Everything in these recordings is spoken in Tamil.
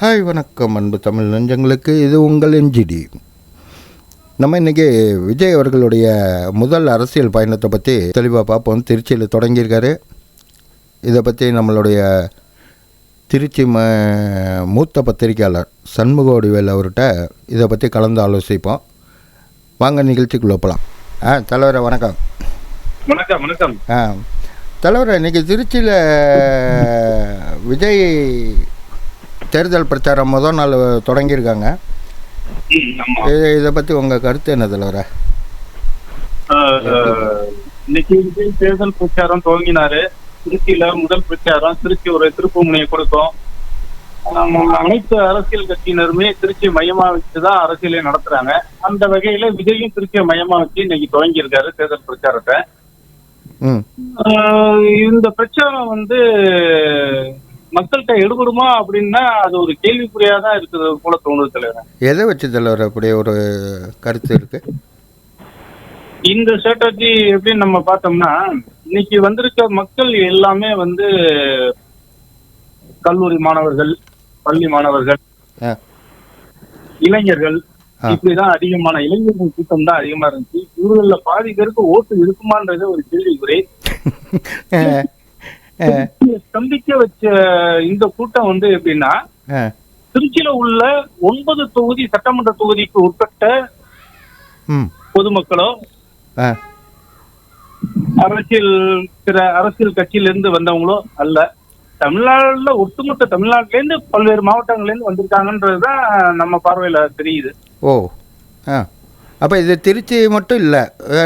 ஹாய் வணக்கம் அன்பு தமிழ் நெஞ்சங்களுக்கு, இது உங்கள் என்ஜிடி. நம்ம இன்றைக்கி விஜய் அவர்களுடைய முதல் அரசியல் பயணத்தை பற்றி தெளிவாக பார்ப்போம். திருச்சியில் தொடங்கியிருக்காரு. இதை பற்றி நம்மளுடைய திருச்சி மூத்த பத்திரிகையாளர் சண்முகவடிவேல் அவர்கிட்ட இதை பற்றி கலந்து ஆலோசிப்போம். வாங்க நிகழ்ச்சிக்குள்ளே போகலாம். தலைவரை வணக்கம். வணக்கம். வணக்கம். தலைவரை, இன்றைக்கி திருச்சியில் விஜய் தேர்தல் பிரச்சாரம் முதல் நாள் தொடங்கியிருக்காங்க. இதை பற்றி உங்கள் கருத்து என்ன தலைவர? இன்னைக்கு விஜய் தேர்தல் பிரச்சாரம் துவங்கினாரு. திருச்சியில முதல் பிரச்சாரம். திருச்சி ஒரு திருப்பு முனையை கொடுக்கும். அனைத்து அரசியல் கட்சியினருமே திருச்சி மையமா வச்சுதான் அரசியலை நடத்துறாங்க. அந்த வகையில விஜயும் திருச்சியை மையமா வச்சு இன்னைக்கு துவங்கி இருக்காரு தேர்தல் பிரச்சாரத்தை. இந்த பிரச்சாரம் மக்கள்கிட்ட எடுபடுமா அப்படின்னா அது ஒரு கேள்விக்குறியாதான் இருக்குது போல தோணுது தலைவர். எதை வச்சு தலைவர் அப்படி ஒரு கருத்து இருக்கு? இந்த ஸ்ட்ராட்டஜி எப்படின்னு நம்ம பார்த்தோம்னா, இன்னைக்கு வந்திருக்க மக்கள் எல்லாமே கல்லூரி மாணவர்கள், பள்ளி மாணவர்கள், இளைஞர்கள், இப்படிதான் அதிகமான இளைஞர்கள் கூட்டம் தான் அதிகமா இருந்துச்சு. இவர்கள பாதி பேருக்கு ஓட்டு இருக்குமான்றது ஒரு கேள்விக்குறி. சந்திக்க வச்ச இந்த கூட்டம் எப்படின்னா, திருச்சியில உள்ள 9 தொகுதி சட்டமன்ற தொகுதிக்கு உட்பட்ட பொதுமக்களோ அரசியல் கட்சியில இருந்து வந்தவங்களோ அல்ல, தமிழ்நாடுல ஒட்டுமொத்த தமிழ்நாட்டுல இருந்து பல்வேறு மாவட்டங்கள்ல இருந்து வந்திருக்காங்கன்றதுதான் நம்ம பார்வையில தெரியுது. அப்ப இது திருச்சி மட்டும் இல்ல,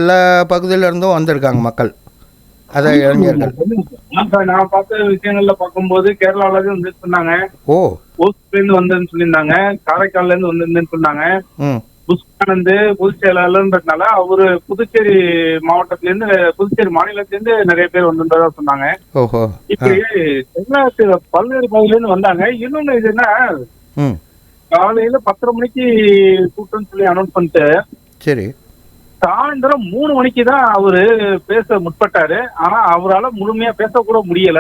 எல்லா பகுதியில இருந்தும் வந்திருக்காங்க மக்கள். அதான் இளைஞர்கள். நான் பார்த்த விஷயங்கள்ல பார்க்கும்போது கேரளால இருந்து சொன்னாங்க, ஓசூர்ல இருந்து வந்தேன்னு சொல்லியிருந்தாங்க, காரைக்கால்ல இருந்து வந்திருந்தேன்னு சொன்னாங்க. புஷ்கானந்து பொதுச் செயலாளர்ன்றதுனால அவரு புதுச்சேரி மாவட்டத்தில இருந்து, புதுச்சேரி மாநிலத்தில இருந்து நிறைய பேர் வந்திருந்ததா சொன்னாங்க. இப்படி தமிழ்நாட்டுல பல்வேறு பகுதியில இருந்து வந்தாங்க. இன்னொன்னு இது என்ன, காலையில 10:30 மணிக்கு கூட்டம்னு சொல்லி அனௌன்ஸ் பண்ணிட்டு, சரி, சாயந்தரம் 3 மணிக்கு தான் அவரு பேச முற்பட்டாரு. ஆனா அவரால் முழுமையா பேசக்கூட முடியல.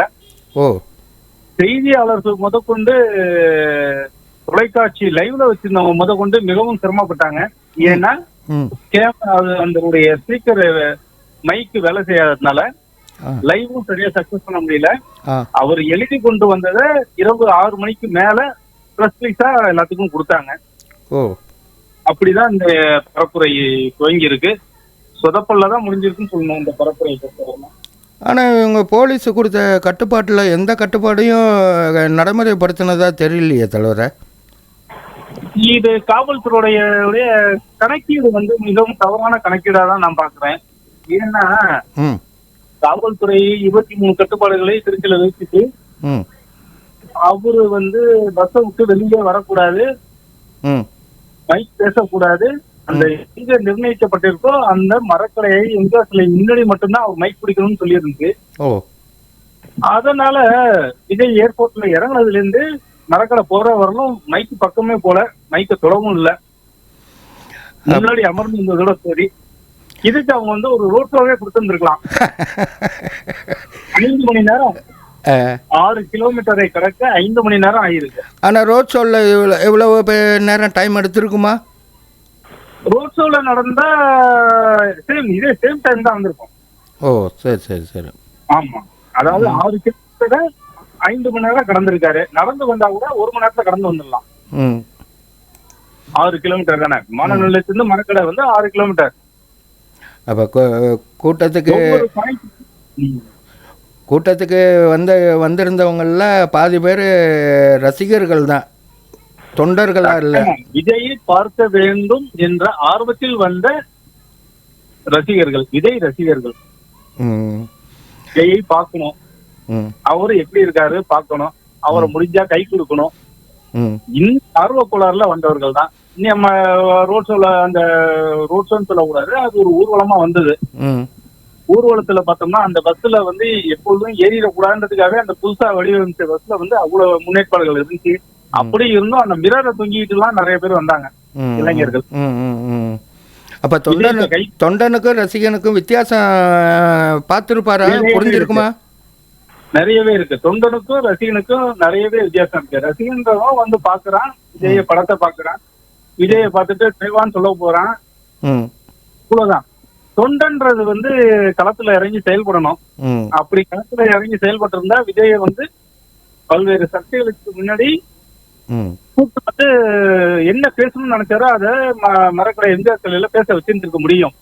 செய்தியாளர்கள் முதற்கொண்டு, தொலைக்காட்சி லைவ்ல வச்சிருந்தவங்க முதற்கொண்டு மிகவும் சிரமப்பட்டாங்க. ஏன்னா அந்த ஸ்பீக்கர் மைக்கு வேலை செய்யாததுனால லைவும் சரியா சக்சஸ் பண்ண முடியல. அவர் எழுதி கொண்டு வந்ததை இரவு 6 மணிக்கு மேல பிரஸ் ரிலீஸா எல்லாத்துக்கும் கொடுத்தாங்க. அப்படிதான் இந்த பரப்புரை துவங்கி இருக்கு. சொதப்பல்லதான் முடிஞ்சிருக்குன்னு சொல்லணும் இந்த பரப்புரை. ஆனா இவங்க போலீஸ் கொடுத்த கட்டுப்பாட்டுல எந்த கட்டுப்பாடையும் நடைமுறைப்படுத்தினதா தெரியலையே தலைவர. இது காவல்துறையுடைய கணக்கீடு மிகவும் தவறான கணக்கீடா தான் நான் பாக்குறேன். ஏன்னா காவல்துறை 23 கட்டுப்பாடுகளை திருச்சியில வச்சுட்டு அவரு பஸ்ஸை விட்டு வெளியே வரக்கூடாது, மைக் பேசக்கூடாது, அந்த எங்க நிர்ணயிக்கப்பட்டிருக்கோ அந்த மரக்கலையை எங்க முன்னாடி மட்டும்தான் அவர் மைக் பிடிக்கணும்னு சொல்லி இருந்துச்சு. அதனால விஜய் ஏர்போர்ட்ல இறங்குனதுல இருந்து மரக்கடை போற வரலும் மைக்கு பக்கமே போல, மைக்க தொடவும் இல்லை, முன்னாடி அமர்ந்து இருந்ததோட சரி. இதுக்கு அவங்க ஒரு ரோட் ஷோவே கொடுத்துருந்துருக்கலாம். 5 மணி நேரம், 6 கிலோமீட்டரை கடக்க 5 மணி நேரம் ஆயிருக்கு. ஆனா ரோட் ஷோல எவ்வளவு நேரம் டைம் எடுத்திருக்குமா? ரோட் ஷோல நடந்தா இதே சேம் டைம் தான் வந்திருக்கும். சரி சரி சரி. ஆமா, அதாவது 6 கிலோமீட்டர் 5 மணி நேரம் கடந்திருக்காரு. நடந்து வந்தா கூட 1 மணி நேரத்துல கடந்து வந்துடலாம். 6 கிலோமீட்டர் தானே. மாநகரிலிருந்து மரக்கடை 6 கிலோமீட்டர். அப்ப கூட்டத்துக்கு வந்திருந்தவங்கள பாதி பேர் ரசிகர்கள் தான், தொண்டர்களா இல்ல. விஜயை பார்க்க வேண்டும் என்ற ஆர்வத்தில் வந்த ரசிகர்கள், விஜய் ரசிகர்கள். விஜயை பார்க்கணும், அவரு எப்படி இருக்காரு பார்க்கணும், அவரை முடிஞ்சா கை கொடுக்கணும், இந்த ஆர்வ கோளாறுல வந்தவர்கள் தான். நம்ம ரோட் ஷோல, அந்த ரோட் ஷோன்னு சொல்லக்கூடாது, அது ஒரு ஊர்வலமா வந்தது. ஊர்வலத்துல பார்த்தோம்னா அந்த பஸ்ல எப்பொழுதும் ஏறிடக்கூடாதுன்றதுக்காக அந்த புதுசா வடிவமைச்ச பஸ்ல அவ்வளவு முன்னேற்பாடுகள் இருந்துச்சு. அப்படி இருந்தும் அந்த மிரரை தொங்கிட்டு எல்லாம் நிறைய பேர் வந்தாங்க இளைஞர்கள். அப்ப தொண்டனுக்கும் ரசிகனுக்கும் வித்தியாசம் பார்த்திருப்பாரா, புரிஞ்சிருக்குமா? நிறையவே இருக்கு. தொண்டனுக்கும் ரசிகனுக்கும் நிறையவே வித்தியாசம் இருக்கு. ரசிகன்றவன் வந்து பாக்குறான், விஜய படத்தை பாக்குறான், விஜய பார்த்துட்டு தேவான்னு சொல்ல போறான், இவ்வளவுதான். தொண்டன்றது வந்து களத்துல இறங்கி செயல்படணும். அப்படி களத்துல இறங்கி செயல்பட்டு இருந்தா விஜய வந்து பல்வேறு சக்திகளுக்கு முன்னாடி கூப்பிட்டு என்ன பேசணும்னு நினைச்சாரோ அதை மரக்கடை எம்ஜிஆர் சிலையில பேச வச்சிருக்க முடியும்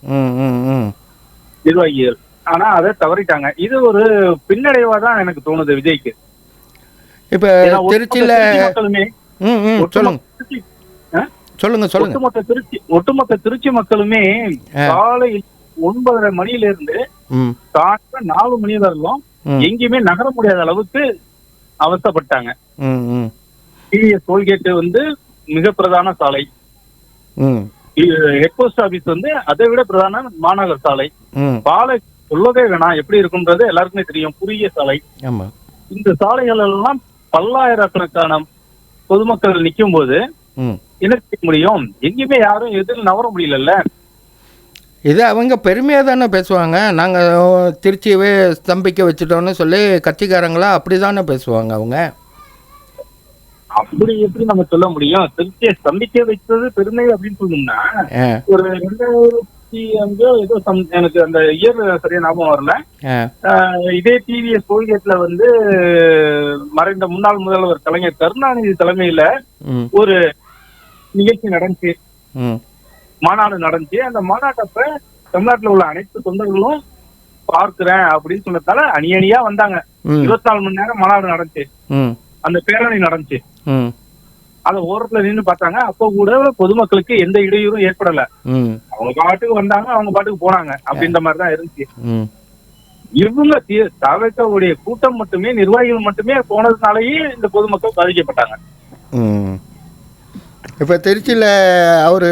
நிர்வாகிகள். ஆனா அதை தவறிட்டாங்க. இது ஒரு பின்னடைவா தான் எனக்கு தோணுது விஜய்க்கு. இப்ப திருச்சியில மக்களுமே ஒட்டுமொத்த திருச்சி மக்களுமே காலை 9:30 மணியில இருந்து சாயந்தரம் 4 மணி வரலும் எங்கேயுமே நகர முடியாத அளவுக்கு அவஸ்தப்பட்டாங்க. டோல்கேட் வந்து மிக பிரதான சாலை, ஹெட் போஸ்ட் ஆபீஸ் வந்து அதை விட பிரதான மாநகர் சாலை, பாலை சொல்லவே வேணாம் எப்படி இருக்கும்ன்றது எல்லாருக்குமே தெரியும், குறுகிய சாலை. இந்த சாலைகள் எல்லாம் பல்லாயிரக்கணக்கான பொதுமக்கள் நிக்கும் போது என்ன செய்ய முடியும்? எங்கேயுமே யாரும் எதிரில் நவர முடியல. இது அவங்க பெருமையாக தானே பேசுவாங்க. நாங்கள் திருச்சியவே ஸ்தம்பிக்க வச்சுட்டோம்னு சொல்லி கட்சிக்காரங்களா அப்படி தானே பேசுவாங்க அவங்க. அப்படி எப்படி நம்ம சொல்ல முடியும்? திருச்சியை ஸ்தம்பிக்க வைத்தது பெருமை அப்படின்னு சொல்லணும்னா ஒரு 2005 ஏதோ எனக்கு அந்த இயர் சரியா ஞாபகம் வரல. இதே டிவிஎஸ் டோல்கேட்ல வந்து மறைந்த முன்னாள் முதல்வர் கலைஞர் கருணாநிதி தலைமையில ஒரு நிகழ்ச்சி நடந்துச்சு, மாநாடு நடந்துச்சு. அந்த மாநாட்டப்ப தமிழ்நாட்டுல உள்ள அனைத்து தொண்டர்களும் பார்க்கிறேன் அப்படின்னு சொன்னதால அணி அணியா வந்தாங்க. 24 மணி நேரம் மாநாடு நடந்துச்சு, அந்த பேரணி நடந்துச்சு. அத ஓரத்துல நின்று பார்த்தாங்க. அப்போ கூட பொதுமக்களுக்கு எந்த இடையூறும் ஏற்படல. அவங்க பாட்டுக்கு வந்தாங்க, அவங்க பாட்டுக்கு போனாங்க. அப்படின்ற மாதிரிதான் இருந்துச்சு. இவங்க தவிர்க்கக்கூடிய கூட்டம் மட்டுமே, நிர்வாகிகள் மட்டுமே போனதுனாலயே இந்த பொதுமக்கள் பாதிக்கப்பட்டாங்க. இப்போ திருச்சியில் அவர்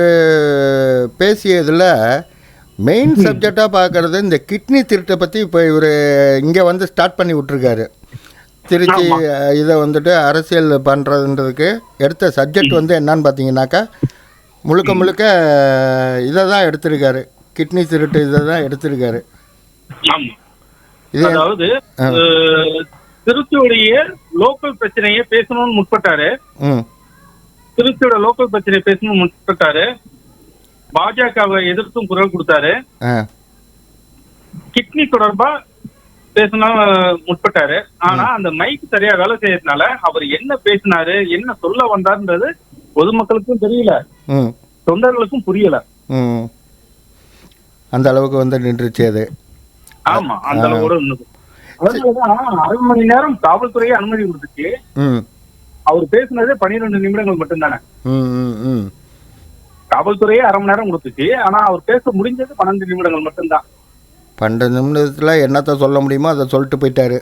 பேசியதில் மெயின் சப்ஜெக்டாக பார்க்குறது இந்த கிட்னி திருட்டை பற்றி இப்போ இவர் இங்கே வந்து ஸ்டார்ட் பண்ணி விட்ருக்காரு. திருச்சி இதை வந்துட்டு அரசியல் பண்ணுறதுன்றதுக்கு எடுத்த சப்ஜெக்ட் வந்து என்னன்னு பார்த்தீங்கன்னாக்கா முழுக்க முழுக்க இதை தான் எடுத்திருக்காரு, கிட்னி திருட்டு இதை தான் எடுத்திருக்காரு. அதாவது திருச்சியுடைய லோக்கல் பிரச்சனையை பேசணும்னு முற்பட்டாரு. திருச்சியோட லோக்கல் பிரச்சனை பேசணும் முற்பட்டாரு. பாஜகவை எதிர்த்தும் குரல் கொடுத்தாரு. கிட்னி தொடர்பா பேசணும் முற்பட்டாரு. ஆனா அந்த மைக் சரியா வேலை செய்யறதுனால அவர் என்ன பேசினாரு, என்ன சொல்ல வந்தாருன்றது பொதுமக்களுக்கும் தெரியல, தொண்டர்களுக்கும் புரியல. அந்த அளவுக்கு வந்து நின்றுச்சு அது. ஆமா, அந்த அளவோட அதனாலதான் 1/2 மணி நேரம் காவல்துறையே அனுமதி கொடுத்துச்சு. அவர் பேசினதே 12 நிமிடங்கள் மட்டும்தானே. காவல்துறையே 1/2 மணி நேரம் கொடுத்துச்சு. ஆனா அவர் பேச முடிஞ்சது 12 நிமிடங்கள் மட்டும்தான். 12 நிமிடத்துல என்னத்த சொல்ல முடியுமோ அதை சொல்லிட்டு போயிட்டாரு.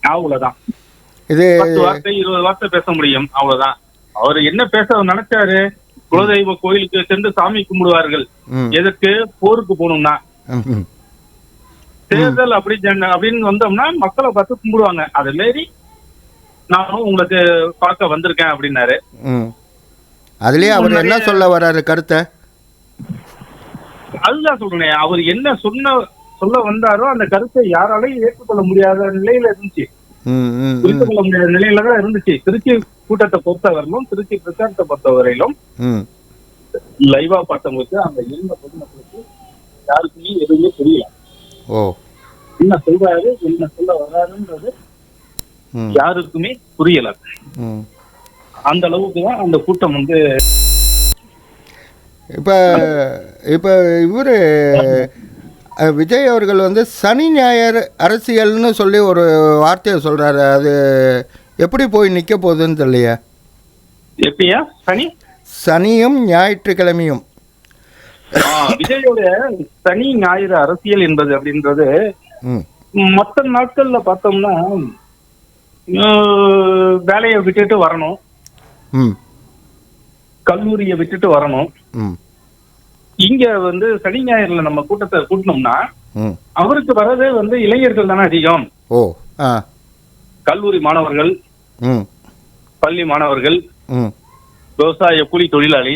அவ்வளவுதான். இது 10 வார்த்தை 20 வார்த்தை பேச முடியும், அவ்வளவுதான். அவர் என்ன பேச நினைச்சாரு? குலதெய்வ கோயிலுக்கு சென்று சாமி கும்பிடுவார்கள். எதற்கு? போருக்கு போகணும்னா. தேர்தல் அப்படின்னு வந்தோம்னா மக்களை பார்த்து கும்பிடுவாங்க. அதை மாரி நானும் உங்களுக்கு பார்க்க வந்திருக்கேன் அப்படின்னாரு. அதுலயே அவர் என்ன சொல்ல வர்றாரு கருத்தை? அதுதான் சொல்றேன். அவர் என்ன சொல்ல வந்தாரோ அந்த கருத்தை யாராலையும் ஏற்றுக்கொள்ள முடியாத நிலையில இருந்துச்சு, புரிந்து கொள்ள முடியாத நிலையில தான் இருந்துச்சு. திருச்சி கூட்டத்தை பொறுத்தவரையிலும், திருச்சி பிரச்சாரத்தை பொறுத்தவரையிலும் லைவா பார்த்தவங்களுக்கு அந்த இருந்த பொதுமக்களுக்கு யாருக்குமே எதுவுமே புரியல. என்ன சொல்றாரு, என்ன சொல்ல வர்றாருன்றது யாருக்குமே புரியல. அந்த அளவுக்கு தான் அந்த கூட்டம் வந்து. இப்போ இவர் விஜய் அவர்கள் வந்து சனி ஞாயிறு அரசியல்னு சொல்லி ஒரு வார்த்தையை சொல்றாரு. அது எப்படி போய் நிற்க போகுதுன்னு தெரியலையா? எப்படியா? சனியும் ஞாயிற்றுக்கிழமையும் விஜயோட சனி ஞாயிறு அரசியல் என்பது அப்படின்றது மற்ற நாட்கள்ல பார்த்தோம்னா வேலையை விட்டுட்டு வரணும், கல்லூரியை விட்டுட்டு வரணும். இங்க வந்து சனி ஞாயிறுல நம்ம கூட்டத்தை கூட்டணும்னா அவருக்கு வரதே வந்து இளைஞர்கள் தானே அதிகம். கல்லூரி மாணவர்கள், பள்ளி மாணவர்கள், விவசாய கூலி தொழிலாளி,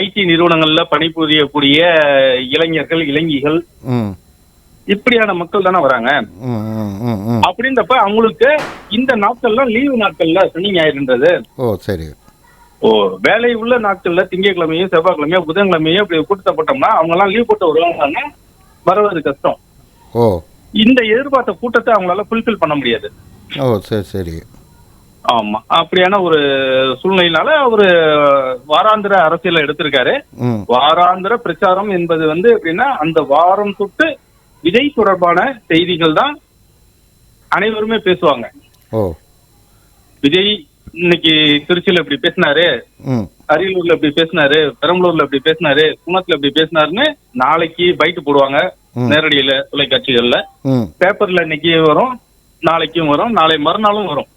ஐடி நிறுவனங்கள்ல பணிபுரியக்கூடிய இளைஞர்கள், இளைஞிகள், இப்படியான மக்கள் தானே வராங்க. ம் ம் ம் ம் அப்படின்றப்ப அவங்களுக்கு இந்த நாட்கள்லாம் லீவு நாட்கள்ல சனி ஞாயிறுன்றது. ஓ சரி. ஓ வேலை உள்ள நாட்கள்ல திங்கட்கிழமையும் செவ்வாய்க்கிழமையோ புதன்கிழமையோ இப்படி கூட்டத்தை போட்டோம்னா அவங்க எல்லாம் லீவ் போட்டு வருவாங்க, வருவது கஷ்டம். ஓ இந்த எதிர்பார்த்த கூட்டத்தை அவங்களால ஃபுல்ஃபில் பண்ண முடியாது. ஓ சரி சரி. ஆமா, அப்படியான ஒரு சூழ்நிலையினால அவரு வாராந்திர அரசியலை எடுத்திருக்காரு. ம் வாராந்திர பிரச்சாரம் என்பது வந்து எப்படின்னா அந்த வாரம் தொட்டு விஜய் தொடர்பான செய்திகள் தான் அனைவருமே பேசுவாங்க. ஓ விஜய் இன்னைக்கு திருச்சியில இப்படி பேசினாரு, ம் அரியலூர்ல இப்படி பேசினாரு, பெரம்பலூர்ல இப்படி பேசினாரு, குணத்துல இப்படி பேசினாருன்னு நாளைக்கு பைட்டு போடுவாங்க நேரடியில தொலைக்காட்சிகள்ல. ம் பேப்பர்ல இன்னைக்கு வரும், நாளைக்கும் வரும், நாளை மறுநாளும் வரும்.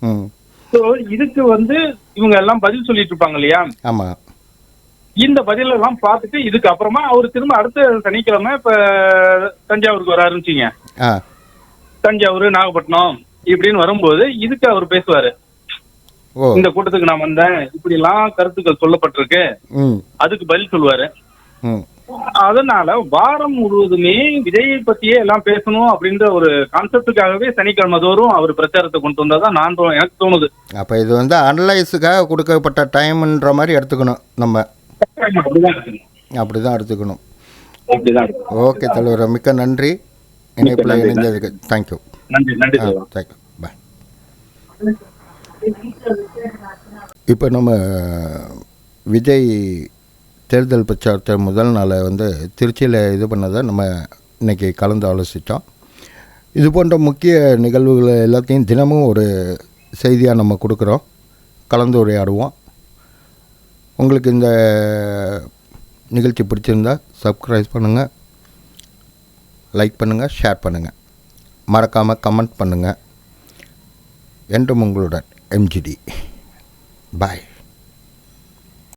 ம் சோ இதுக்கு வந்து இவங்க எல்லாம் பதில் சொல்லிட்டு இருப்பாங்க இல்லையா. ஆமாம். இந்த பதில எல்லாம் பார்த்துட்டு இதுக்கு அப்புறமா அவர் திரும்ப அடுத்த சனிக்கிழமை இப்ப தஞ்சாவூருக்கு வர ஆரம்பிச்சிங்க, ஆ தஞ்சாவூர் நாகப்பட்டினம் இப்படின்னு வரும்போது இதுக்கு அவர் பேசுவாரு. ஓ இந்த கூட்டத்துக்கு நான் வந்தேன், இப்படி எல்லாம் கருத்துக்கள் சொல்லப்பட்டிருக்கு, ம் அதுக்கு பதில் சொல்லுவாரு. ம் அதனால வாரம் முழுவதுமே விஜயை பத்தியே எல்லாம் பேசணும் அப்படின்ற ஒரு கான்செப்டுக்காகவே சனிக்கிழமை தோறும் அவர் பிரச்சாரத்தை கொண்டு வந்தாதான் எனக்கு தோணுது. அப்போ இது வந்து அனலைஸுக்காக கொடுக்கப்பட்ட டைம்ன்ற மாதிரி எடுத்துக்கணும் நம்ம. அப்படிதான் இருக்கணும். அப்படி தான் எடுத்துக்கணும். அப்படிதான் இருக்கணும். ஓகே தலைவர், மிக்க நன்றி இணைப்பில் நன்றி. இணைந்ததுக்கு. தேங்க்யூ. நன்றி நன்றி சொல்லுவாங்க. தேங்க்யூ, பாய். இப்போ நம்ம விஜய் தேர்தல் பிரச்சாரத்தை முதல் நாளை வந்து திருச்சியில் இது பண்ணதை நம்ம இன்றைக்கி கலந்து ஆலோசித்தோம். இது போன்ற முக்கிய நிகழ்வுகளை எல்லாத்தையும் தினமும் ஒரு செய்தியாக நம்ம கொடுக்குறோம், கலந்து உரையாடுவோம். உங்களுக்கு இந்த நிகழ்ச்சி பிடிச்சிருந்தா சப்ஸ்கிரைப் பண்ணுங்கள், லைக் பண்ணுங்கள், ஷேர் பண்ணுங்கள், மறக்காமல் கமெண்ட் பண்ணுங்கள். என்றும் உங்களுடன் எம்ஜிடி. பாய்.